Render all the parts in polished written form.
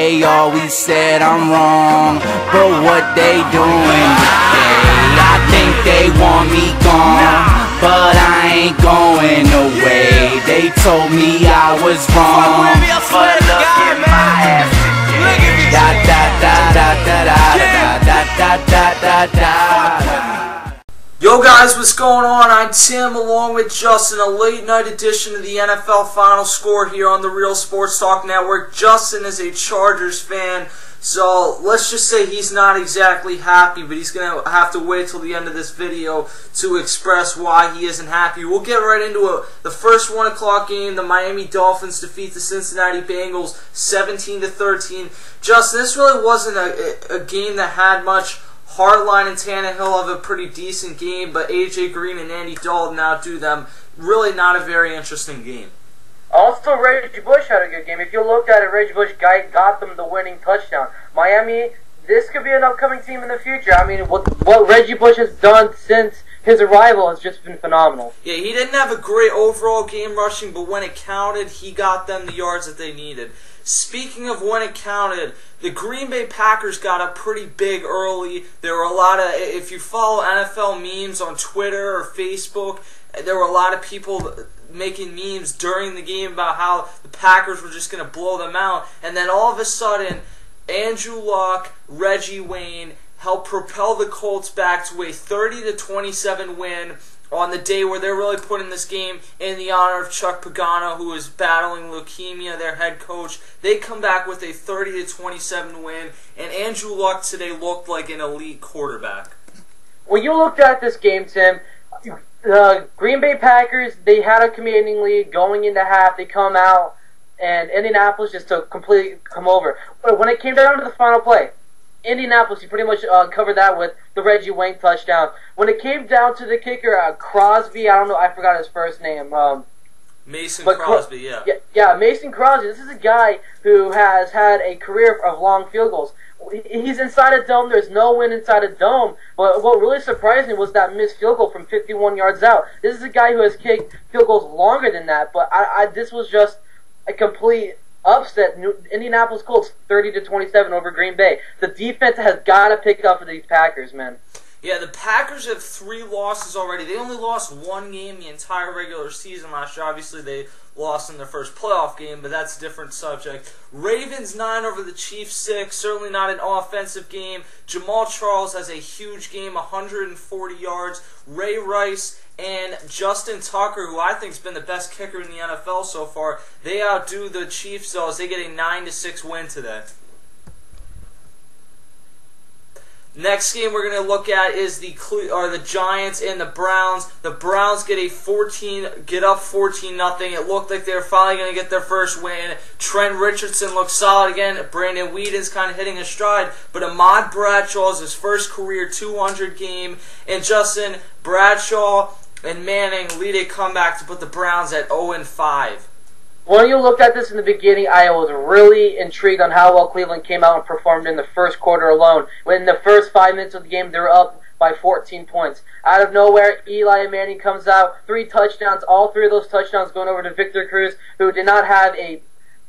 they always said I'm wrong, but what they doing today? I think they want me gone, but I ain't going away. They told me I was wrong, but look at my ass today. Da da da da da da da da da da da. Yo guys, what's going on? I'm Tim along with Justin, a late night edition of the NFL Final Score here on the Real Sports Talk Network. Justin is a Chargers fan, so let's just say he's not exactly happy, but he's going to have to wait till the end of this video to express why he isn't happy. We'll get right into the first 1 o'clock game. The Miami Dolphins defeat the Cincinnati Bengals 17-13. Justin, this really wasn't a game that had much. Hardline and Tannehill have a pretty decent game, but A.J. Green and Andy Dalton outdo them. Really not a very interesting game. Also, Reggie Bush had a good game. If you looked at it, Reggie Bush got them the winning touchdown. Miami, this could be an upcoming team in the future. I mean, what Reggie Bush has done since his arrival has just been phenomenal. Yeah, he didn't have a great overall game rushing, but when it counted, he got them the yards that they needed. Speaking of when it counted, the Green Bay Packers got up pretty big early. There were a lot of, if you follow NFL memes on Twitter or Facebook, there were a lot of people making memes during the game about how the Packers were just going to blow them out. And then all of a sudden, Andrew Luck, Reggie Wayne helped propel the Colts back to a 30-27 win on the day where they're really putting this game in the honor of Chuck Pagano, who is battling leukemia, their head coach. They come back with a 30-27 win, and Andrew Luck today looked like an elite quarterback. When you looked at this game, Tim, the Green Bay Packers, they had a commanding lead going into half. They come out, and Indianapolis just to completely come over. But when it came down to the final play, Indianapolis, you pretty much covered that with the Reggie Wayne touchdown. When it came down to the kicker, Crosby, I don't know, I forgot his first name. Mason Crosby, yeah. Yeah, Mason Crosby. This is a guy who has had a career of long field goals. He's inside a dome. There's no win inside a dome. But what really surprised me was that missed field goal from 51 yards out. This is a guy who has kicked field goals longer than that. But this was just a complete upset. Indianapolis Colts 30-27 over Green Bay. The defense has got to pick up for these Packers, man. Yeah, the Packers have 3 losses already. They only lost 1 game the entire regular season last year. Obviously, they lost in their first playoff game, but that's a different subject. Ravens 9 over the Chiefs 6. Certainly not an offensive game. Jamal Charles has a huge game, 140 yards. Ray Rice and Justin Tucker, who I think has been the best kicker in the NFL so far, they outdo the Chiefs as they get a 9-6 win today. Next game we're going to look at is the Giants and the Browns. The Browns get up 14-0. It looked like they were finally going to get their first win. Trent Richardson looks solid again. Brandon Whedon's kind of hitting a stride, but Ahmad Bradshaw is his first career 200 game. And Justin, Bradshaw and Manning lead a comeback to put the Browns at 0-5. When you looked at this in the beginning, I was really intrigued on how well Cleveland came out and performed in the first quarter alone. When in the first 5 minutes of the game, they were up by 14 points. Out of nowhere, Eli Manning comes out, 3 touchdowns, all 3 of those touchdowns going over to Victor Cruz, who did not have a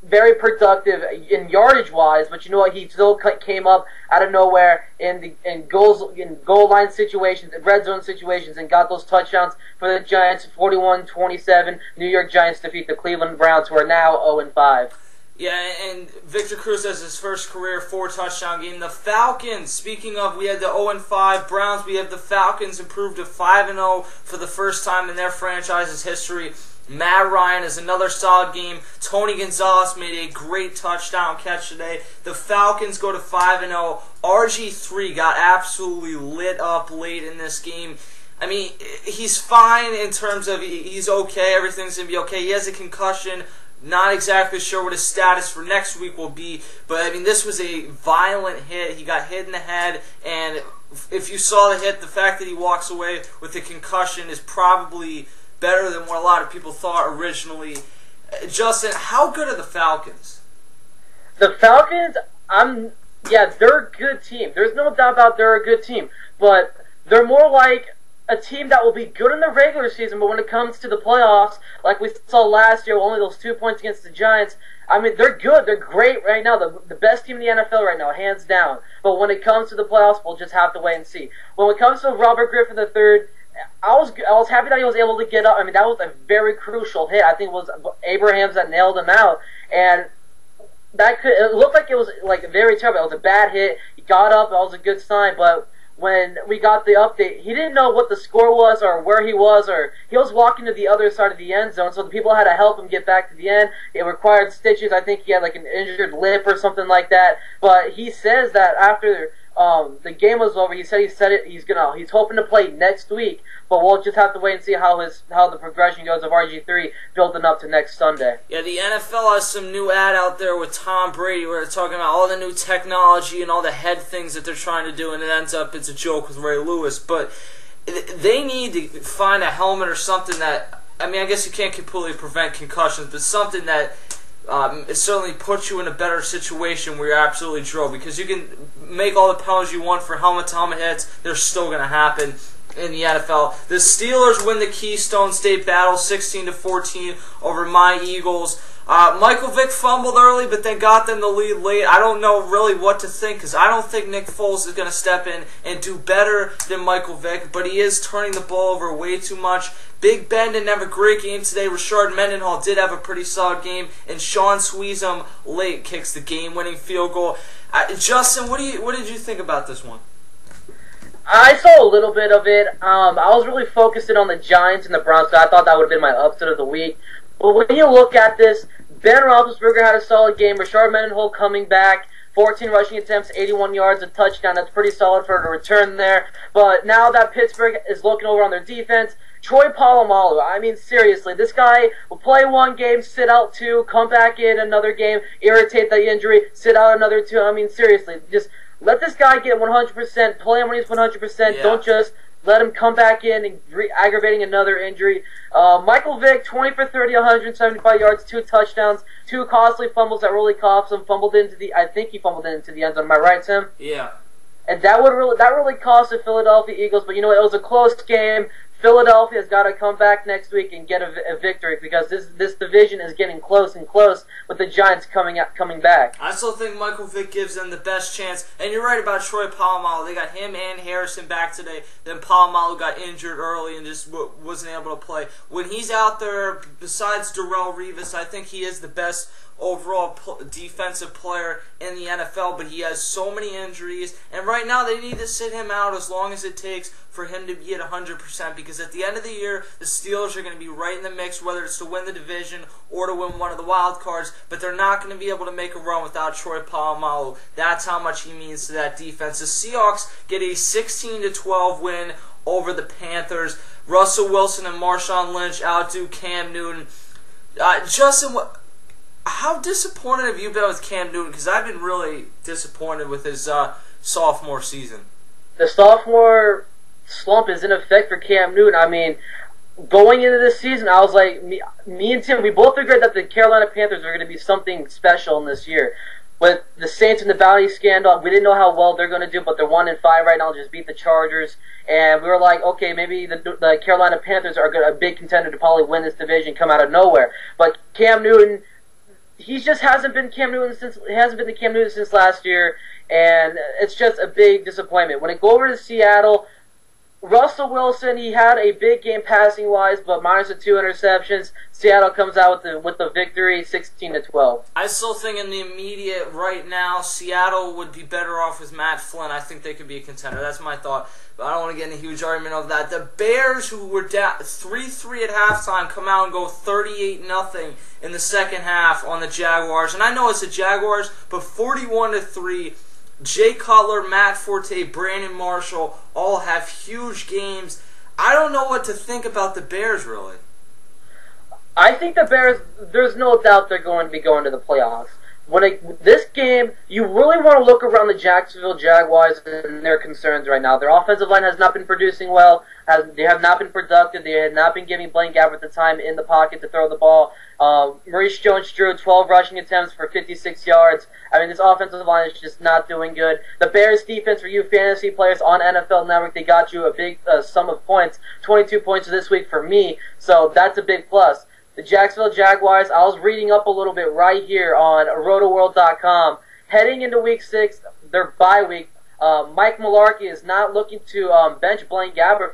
very productive in yardage-wise, but you know what? He still came up out of nowhere in goal line situations, red zone situations, and got those touchdowns for the Giants. 41-27. New York Giants defeat the Cleveland Browns, who are now 0-5. Yeah, and Victor Cruz has his first career 4-touchdown game. The Falcons, speaking of, we had the 0-5 Browns. We have the Falcons improved to 5-0 for the first time in their franchise's history. Matt Ryan is another solid game. Tony Gonzalez made a great touchdown catch today. The Falcons go to 5-0. RG3 got absolutely lit up late in this game. I mean, he's fine in terms of he's okay. Everything's going to be okay. He has a concussion. Not exactly sure what his status for next week will be. But, I mean, this was a violent hit. He got hit in the head. And if you saw the hit, the fact that he walks away with a concussion is probably better than what a lot of people thought originally. Justin, how good are the Falcons? The Falcons, they're a good team. There's no doubt about they're a good team. But they're more like a team that will be good in the regular season, but when it comes to the playoffs, like we saw last year, only those 2 points against the Giants, I mean, they're good. They're great right now. The best team in the NFL right now, hands down. But when it comes to the playoffs, we'll just have to wait and see. When it comes to Robert Griffin III, I was happy that he was able to get up. I mean, that was a very crucial hit. I think it was Abrahams that nailed him out, and it looked like it was like very terrible. It was a bad hit. He got up. That was a good sign. But when we got the update, he didn't know what the score was or where he was, or he was walking to the other side of the end zone. So the people had to help him get back to the end. It required stitches. I think he had like an injured lip or something like that. But he says that after the game was over, he's hoping to play next week, but we'll just have to wait and see how the progression goes of RG3 building up to next Sunday. Yeah, the NFL has some new ad out there with Tom Brady where they're talking about all the new technology and all the head things that they're trying to do, and it ends up it's a joke with Ray Lewis. But they need to find a helmet or something that, I mean, I guess you can't completely prevent concussions, but something that it certainly puts you in a better situation where you're absolutely drilled, because you can make all the penalties you want for helmet-to-helmet hits. They're still going to happen in the NFL. The Steelers win the Keystone State Battle 16-14 over my Eagles. Michael Vick fumbled early, but then got them the lead late. I don't know really what to think, because I don't think Nick Foles is going to step in and do better than Michael Vick, but he is turning the ball over way too much. Big Ben didn't have a great game today. Rashard Mendenhall did have a pretty solid game, and Sean Sweezum late kicks the game-winning field goal. Justin, what did you think about this one? I saw a little bit of it. I was really focusing on the Giants and the Browns, so I thought that would have been my upset of the week. But when you look at this, Ben Roethlisberger had a solid game. Rashard Mendenhall coming back. 14 rushing attempts, 81 yards, a touchdown. That's pretty solid for a return there. But now that Pittsburgh is looking over on their defense, Troy Polamalu, I mean, seriously, this guy will play one game, sit out two, come back in another game, irritate the injury, sit out another two. I mean, seriously, just let this guy get 100%, play him when he's 100%. Yeah. Don't just let him come back in and aggravating another injury. Michael Vick, 20 for 30, 175 yards, 2 touchdowns, 2 costly fumbles that really cost him. I think he fumbled into the end zone. Am I right, Tim? Yeah. And that really cost the Philadelphia Eagles. But you know what? It was a close game. Philadelphia's got to come back next week and get a victory, because this division is getting close and close with the Giants coming back. I still think Michael Vick gives them the best chance. And you're right about Troy Polamalu. They got him and Harrison back today. Then Polamalu got injured early and just wasn't able to play. When he's out there, besides Darrelle Revis, I think he is the best overall defensive player in the NFL, but he has so many injuries, and right now they need to sit him out as long as it takes for him to be at 100%, because at the end of the year, the Steelers are going to be right in the mix, whether it's to win the division or to win one of the wild cards, but they're not going to be able to make a run without Troy Polamalu. That's how much he means to that defense. The Seahawks get a 16-12 win over the Panthers. Russell Wilson and Marshawn Lynch outdo Cam Newton. Justin, how disappointed have you been with Cam Newton? Because I've been really disappointed with his sophomore season. The sophomore slump is in effect for Cam Newton. I mean, going into this season, I was like, me and Tim, we both agreed that the Carolina Panthers are going to be something special in this year. With the Saints and the Bounty scandal, we didn't know how well they're going to do, but they're 1-5 right now, just beat the Chargers. And we were like, okay, maybe the Carolina Panthers are a big contender to probably win this division, come out of nowhere. But Cam Newton, he just hasn't been Cam Newton since last year, and it's just a big disappointment. When it go over to Seattle, Russell Wilson, he had a big game passing wise, but minus the 2 interceptions. Seattle comes out with the victory, 16-12. I still think in the immediate right now, Seattle would be better off with Matt Flynn. I think they could be a contender. That's my thought. But I don't want to get in a huge argument of that. The Bears, who were down 3-3 at halftime, come out and go 38-0 in the second half on the Jaguars. And I know it's the Jaguars, but 41-3. Jay Cutler, Matt Forte, Brandon Marshall all have huge games. I don't know what to think about the Bears, really. I think the Bears, there's no doubt they're going to be going to the playoffs. This game, you really want to look around the Jacksonville Jaguars and their concerns right now. Their offensive line has not been producing well. They have not been productive. They have not been giving Blaine Gabbert the time in the pocket to throw the ball. Maurice Jones-Drew, 12 rushing attempts for 56 yards. I mean, this offensive line is just not doing good. The Bears defense, for you fantasy players on NFL Network, they got you a big sum of points, 22 points this week for me, so that's a big plus. the Jacksonville Jaguars, I was reading up a little bit right here on rotoworld.com. Heading into Week 6, their bye week, Mike Mularkey is not looking to bench Blaine Gabbert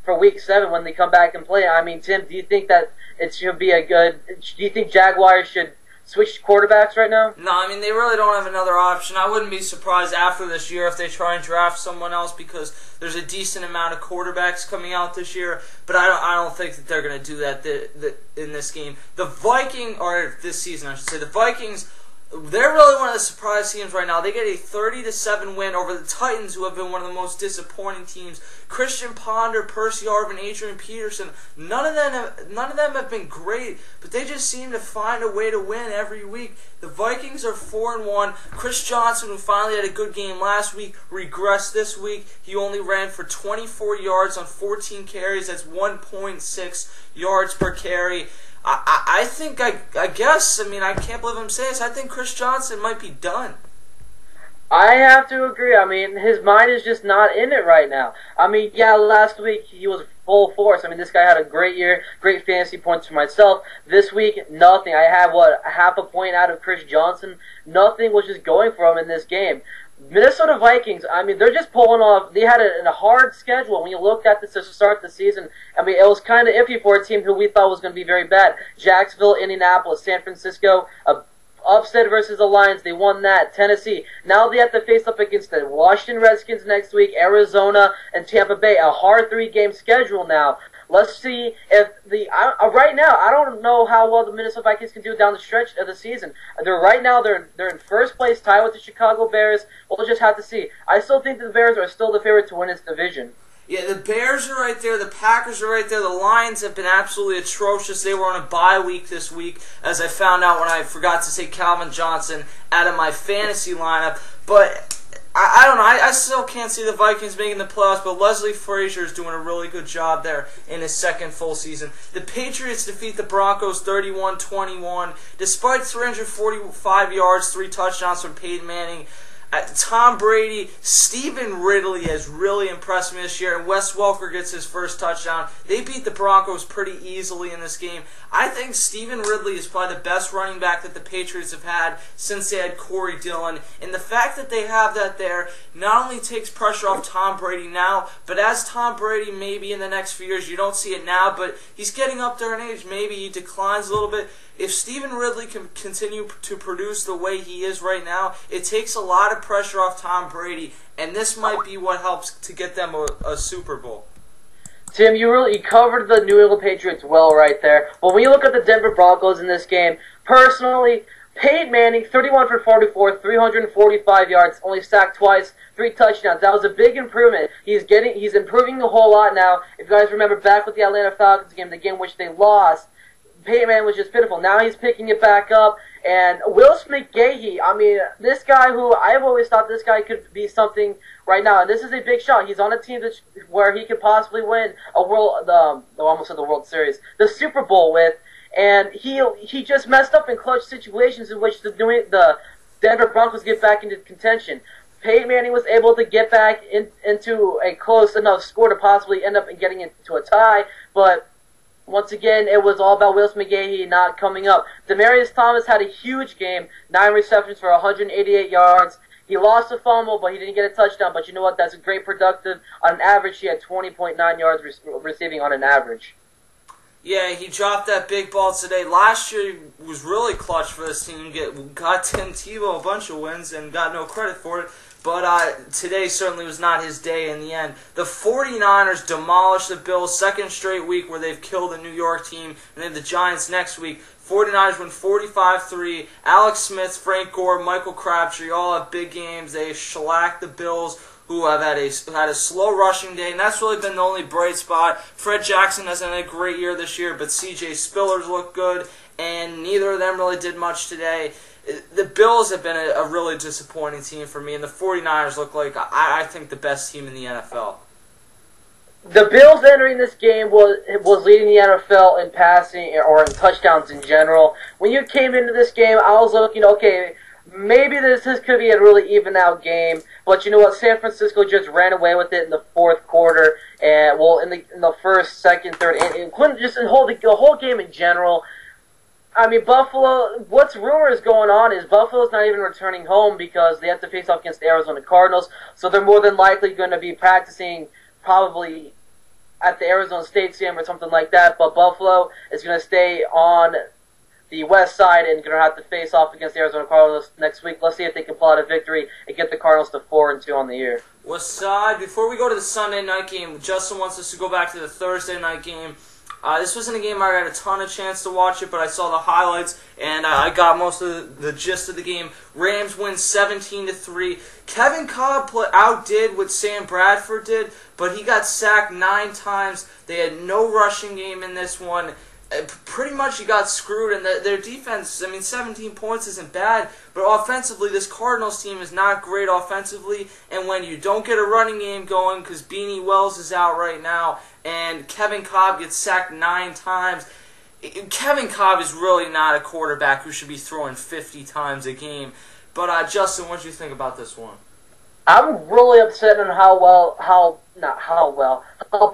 for Week 7 when they come back and play. I mean, Tim, do you think that it should be do you think Jaguars should switch quarterbacks right now? No, I mean, they really don't have another option. I wouldn't be surprised after this year if they try and draft someone else because there's a decent amount of quarterbacks coming out this year, but I don't think that they're going to do that in this game. The Vikings, or this season I should say, the Vikings, they're really one of the surprise teams right now. They get a 30-7 win over the Titans, who have been one of the most disappointing teams. Christian Ponder, Percy Harvin, Adrian Peterson, none of them have been great, but they just seem to find a way to win every week. The Vikings are 4-1. Chris Johnson, who finally had a good game last week, regressed this week. He only ran for 24 yards on 14 carries. That's 1.6 yards per carry. I think, I mean, I can't believe I'm saying this, I think Chris Johnson might be done. I have to agree. I mean, his mind is just not in it right now. I mean, yeah, last week he was full force. I mean, this guy had a great year, great fantasy points for myself. This week, nothing. I had, half a point out of Chris Johnson. Nothing was just going for him in this game. Minnesota Vikings, I mean, they're just pulling off. They had a hard schedule. When you looked at this to start the season, I mean, it was kind of iffy for a team who we thought was going to be very bad. Jacksonville, Indianapolis, San Francisco, upset versus the Lions. They won that. Tennessee. Now they have to face up against the Washington Redskins next week, Arizona, and Tampa Bay. A hard 3-game schedule now. Let's see if right now, I don't know how well the Minnesota Vikings can do down the stretch of the season. They're in first place, tied with the Chicago Bears. We'll just have to see. I still think the Bears are still the favorite to win its division. Yeah, the Bears are right there. The Packers are right there. The Lions have been absolutely atrocious. They were on a bye week this week, as I found out when I forgot to take Calvin Johnson out of my fantasy lineup. But I don't know. I still can't see the Vikings making the playoffs, but Leslie Frazier is doing a really good job there in his second full season. The Patriots defeat the Broncos 31-21. Despite 345 yards, 3 touchdowns from Peyton Manning, Tom Brady, Stephen Ridley has really impressed me this year, and Wes Welker gets his first touchdown. They beat the Broncos pretty easily in this game. I think Stephen Ridley is probably the best running back that the Patriots have had since they had Corey Dillon, and the fact that they have that there not only takes pressure off Tom Brady now, but as Tom Brady maybe in the next few years, you don't see it now, but he's getting up there in age, maybe he declines a little bit. If Stephen Ridley can continue to produce the way he is right now, it takes a lot of pressure off Tom Brady, and this might be what helps to get them a Super Bowl. Tim, you covered the New England Patriots well right there. But when you look at the Denver Broncos in this game, personally, Peyton Manning, 31 for 44, 345 yards, only sacked twice, 3 touchdowns. That was a big improvement. He's improving a whole lot now. If you guys remember back with the Atlanta Falcons game, the game which they lost, Peyton Manning was just pitiful. Now he's picking it back up. And Will Smith-Gahey, I mean, this guy who I've always thought this guy could be something right now. And this is a big shot. He's on a team where he could possibly win the World Series, the Super Bowl with. And he just messed up in clutch situations in which the Denver Broncos get back into contention. Peyton Manning was able to get back into a close enough score to possibly end up getting into a tie, but once again, it was all about Will Smith-Gahey not coming up. Demaryius Thomas had a huge game, 9 receptions for 188 yards. He lost a fumble, but he didn't get a touchdown. But you know what? That's a great productive. On an average, he had 20.9 yards receiving on an average. Yeah, he dropped that big ball today. Last year he was really clutch for this team. Got Tim Tebow a bunch of wins and got no credit for it. But today certainly was not his day in the end. The 49ers demolished the Bills, second straight week where they've killed the New York team, and then the Giants next week. 49ers win 45-3. Alex Smith, Frank Gore, Michael Crabtree all have big games. They shellacked the Bills, who have had a slow rushing day, and that's really been the only bright spot. Fred Jackson hasn't had a great year this year, but C.J. Spillers looked good, and neither of them really did much today. The Bills have been a really disappointing team for me, and the 49ers look like, I think, the best team in the NFL. The Bills entering this game was leading the NFL in passing or in touchdowns in general. When you came into this game, I was looking, okay, maybe this could be a really even out game, but you know what? San Francisco just ran away with it in the fourth quarter, and in the first, second, third, and couldn't just hold the whole game in general. I mean, Buffalo, what's rumors going on is Buffalo's not even returning home because they have to face off against the Arizona Cardinals, so they're more than likely going to be practicing probably at the Arizona State Stadium or something like that, but Buffalo is going to stay on the west side and going to have to face off against the Arizona Cardinals next week. Let's see if they can pull out a victory and get the Cardinals to 4-2 on the year. West side, before we go to the Sunday night game, Justin wants us to go back to the Thursday night game. This wasn't a game I got a ton of chance to watch it, but I saw the highlights, and I got most of the gist of the game. Rams win 17-3. Kevin Cobb outdid what Sam Bradford did, but he got sacked 9 times. They had no rushing game in this one. Pretty much he got screwed, and their defense, I mean, 17 points isn't bad, but offensively, this Cardinals team is not great offensively, and when you don't get a running game going, because Beanie Wells is out right now, and Kevin Cobb gets sacked 9 times, Kevin Cobb is really not a quarterback who should be throwing 50 times a game. But, Justin, what do you think about this one? I'm really upset on how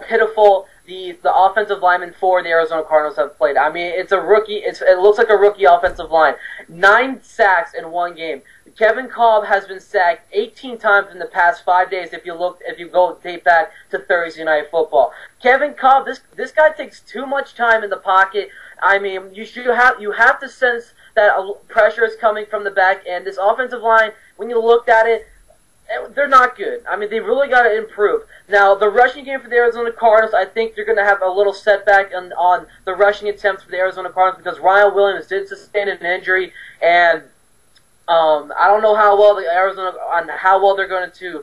pitiful the offensive linemen for the Arizona Cardinals have played. I mean, it's a rookie. It looks like a rookie offensive line. 9 sacks in one game. Kevin Cobb has been sacked 18 times in the past 5 days. If you go date back to Thursday Night Football, Kevin Cobb, this guy takes too much time in the pocket. I mean, you have to sense that pressure is coming from the back, and this offensive line, when you looked at it, they're not good. I mean, they really got to improve. Now, the rushing game for the Arizona Cardinals, I think they're going to have a little setback on the rushing attempts for the Arizona Cardinals because Ryan Williams did sustain an injury, and I don't know how well they're going to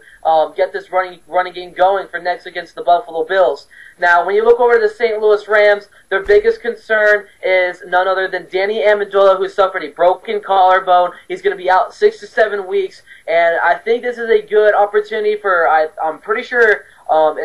get this running game going for next against the Buffalo Bills. Now, when you look over to the St. Louis Rams, their biggest concern is none other than Danny Amendola, who suffered a broken collarbone. He's going to be out 6 to 7 weeks, and I think this is a good opportunity for, I'm pretty sure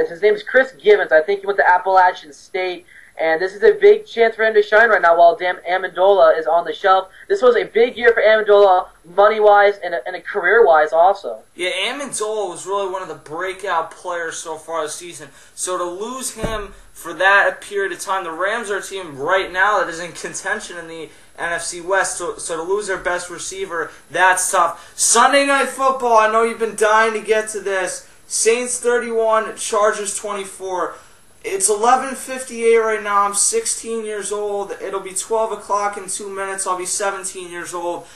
his name is Chris Gibbons. I think he went to Appalachian State. And this is a big chance for him to shine right now while Amendola is on the shelf. This was a big year for Amendola, money-wise and a career-wise also. Yeah, Amendola was really one of the breakout players so far this season. So to lose him for that period of time, the Rams are a team right now that is in contention in the NFC West. So to lose their best receiver, that's tough. Sunday Night Football, I know you've been dying to get to this. Saints 31, Chargers 24. It's 11:58 right now. I'm 16 years old. It'll be 12 o'clock in 2 minutes. I'll be 17 years old.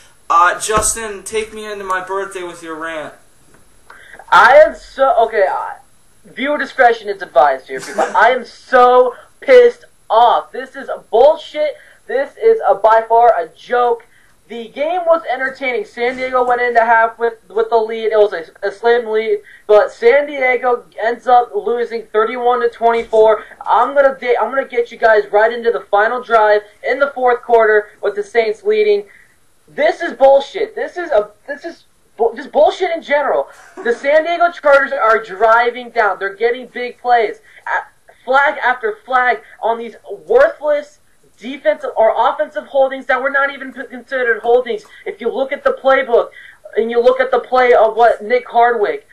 Justin, take me into my birthday with your rant. I am so... Okay, viewer discretion is advised here, people. I am so pissed off. This is bullshit. This is by far a joke. The game was entertaining. San Diego went into half with the lead. It was a slim lead, but San Diego ends up losing 31-24. I'm gonna get you guys right into the final drive in the fourth quarter with the Saints leading. This is bullshit. This is just bullshit in general. The San Diego Chargers are driving down. They're getting big plays, flag after flag on these worthless defensive or offensive holdings that were not even considered holdings. If you look at the playbook and you look at the play of what Nick Hardwick,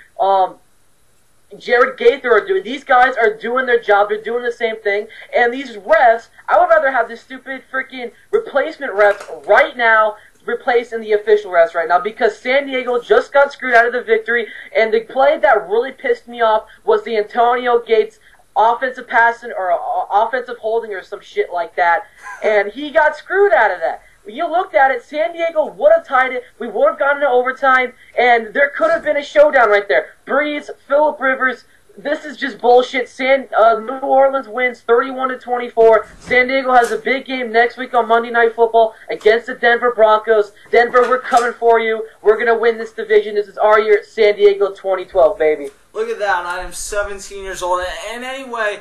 Jared Gaither are doing, these guys are doing their job. They're doing the same thing. And these refs, I would rather have this stupid freaking replacement refs right now replaced in the official refs right now because San Diego just got screwed out of the victory. And the play that really pissed me off was the Antonio Gates offensive passing or offensive holding or some shit like that, and he got screwed out of that. You looked at it, San Diego would have tied it, we would have gotten to overtime, and there could have been a showdown right there. Brees, Phillip Rivers, this is just bullshit. New Orleans wins 31-24. San Diego has a big game next week on Monday Night Football against the Denver Broncos. Denver, we're coming for you. We're going to win this division. This is our year, San Diego 2012, baby. Look at that. I am 17 years old. And anyway,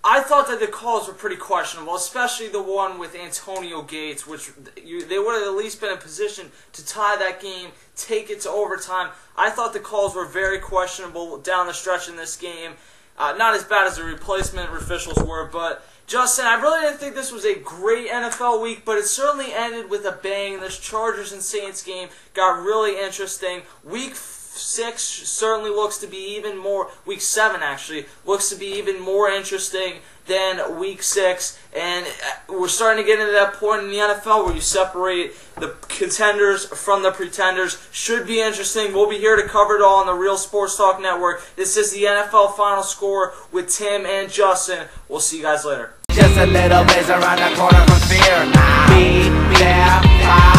I thought that the calls were pretty questionable, especially the one with Antonio Gates, which they would have at least been in position to tie that game, take it to overtime. I thought the calls were very questionable down the stretch in this game. Not as bad as the replacement officials were, but Justin, I really didn't think this was a great NFL week, but it certainly ended with a bang. This Chargers and Saints game got really interesting. Week 6 certainly looks to be even more, Week 7 actually, looks to be even more interesting than Week 6. And we're starting to get into that point in the NFL where you separate the contenders from the pretenders. Should be interesting. We'll be here to cover it all on the Real Sports Talk Network. This is the NFL Final Score with Tim and Justin. We'll see you guys later. Just a little bit around the corner from fear. Be there,